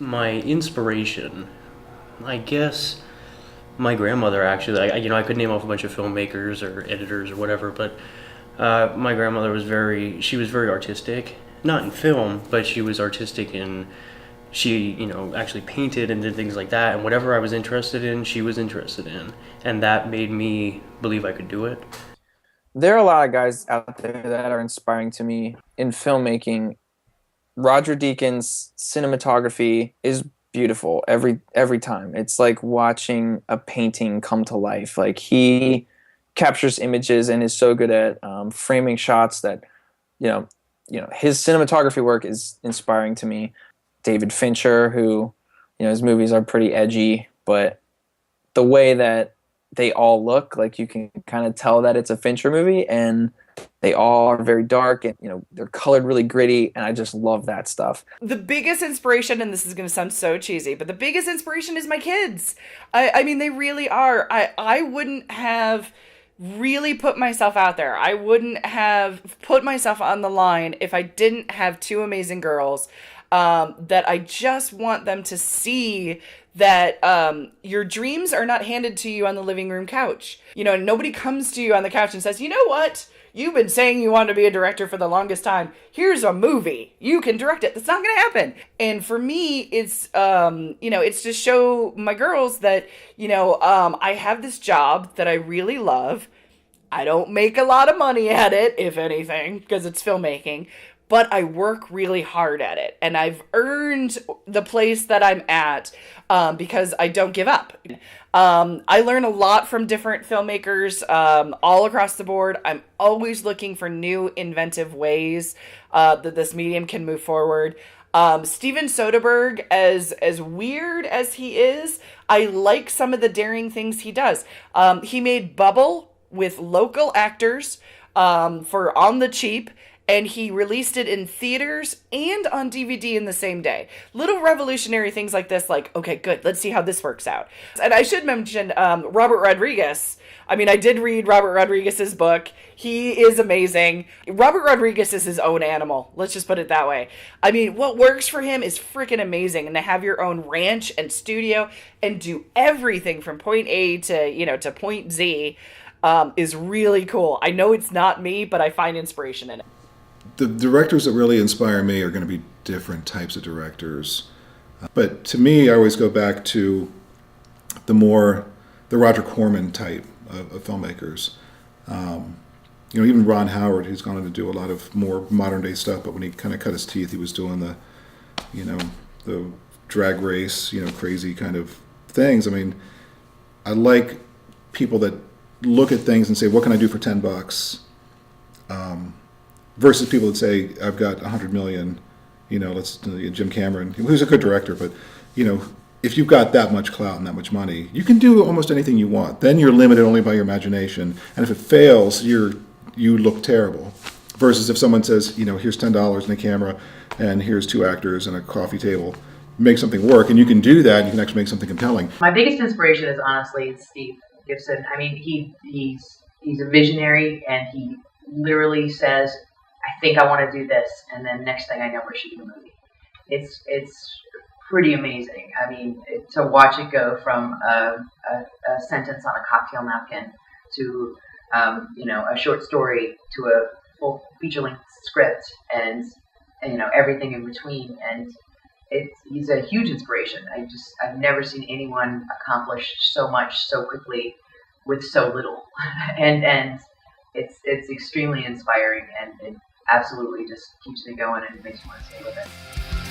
My inspiration, I guess my grandmother actually. I could name off a bunch of filmmakers or editors or whatever, but my grandmother was she was very artistic. Not in film, but she was artistic in, she, actually painted and did things like that. And whatever I was interested in, she was interested in. And that made me believe I could do it. There are a lot of guys out there that are inspiring to me in filmmaking. Roger Deakins' cinematography is beautiful every time. It's like watching a painting come to life. Like he captures images and is so good at framing shots that you know his cinematography work is inspiring to me. David Fincher, who his movies are pretty edgy, but the way that they all look, like you can kind of tell that it's a Fincher movie, and they all are very dark and they're colored really gritty, and I just love that stuff. The biggest inspiration, and this is going to sound so cheesy, but the biggest inspiration is my kids. I mean, they really are. I wouldn't have really put myself out there. I wouldn't have put myself on the line if I didn't have two amazing girls that I just want them to see that your dreams are not handed to you on the living room couch. Nobody comes to you on the couch and says, you know what? You've been saying you want to be a director for the longest time. Here's a movie. You can direct it. That's not going to happen. And for me, it's, it's to show my girls that, I have this job that I really love. I don't make a lot of money at it, if anything, because it's filmmaking, but I work really hard at it. And I've earned the place that I'm at because I don't give up. I learn a lot from different filmmakers all across the board. I'm always looking for new inventive ways that this medium can move forward. Steven Soderbergh, as weird as he is, I like some of the daring things he does. He made Bubble with local actors for on the cheap, and he released it in theaters and on DVD in the same day. Little revolutionary things like this, like, okay, good, let's see how this works out. And I should mention Robert Rodriguez. I mean, I did read Robert Rodriguez's book. He is amazing. Robert Rodriguez is his own animal. Let's just put it that way. I mean, what works for him is freaking amazing. And to have your own ranch and studio and do everything from point A to point Z is really cool. I know it's not me, but I find inspiration in it. The directors that really inspire me are going to be different types of directors. But to me, I always go back to the Roger Corman type of filmmakers. Even Ron Howard, who's gone on to do a lot of more modern day stuff, but when he kind of cut his teeth, he was doing the drag race, crazy kind of things. I mean, I like people that look at things and say, what can I do for $10? Versus people that say, I've got $100 million, Jim Cameron, who's a good director, but, if you've got that much clout and that much money, you can do almost anything you want. Then you're limited only by your imagination. And if it fails, you look terrible. Versus if someone says, here's $10 in a camera and here's two actors and a coffee table, make something work. And you can do that. You can actually make something compelling. My biggest inspiration is honestly Steve Gibson. I mean, he's a visionary, and he literally says, I think I want to do this, and then next thing I know, we're shooting a movie. It's pretty amazing. I mean, to watch it go from a sentence on a cocktail napkin to a short story to a full feature-length script, and everything in between. And he's a huge inspiration. I've never seen anyone accomplish so much so quickly with so little, and it's extremely inspiring, and it absolutely just keeps me going and makes me want to stay with it.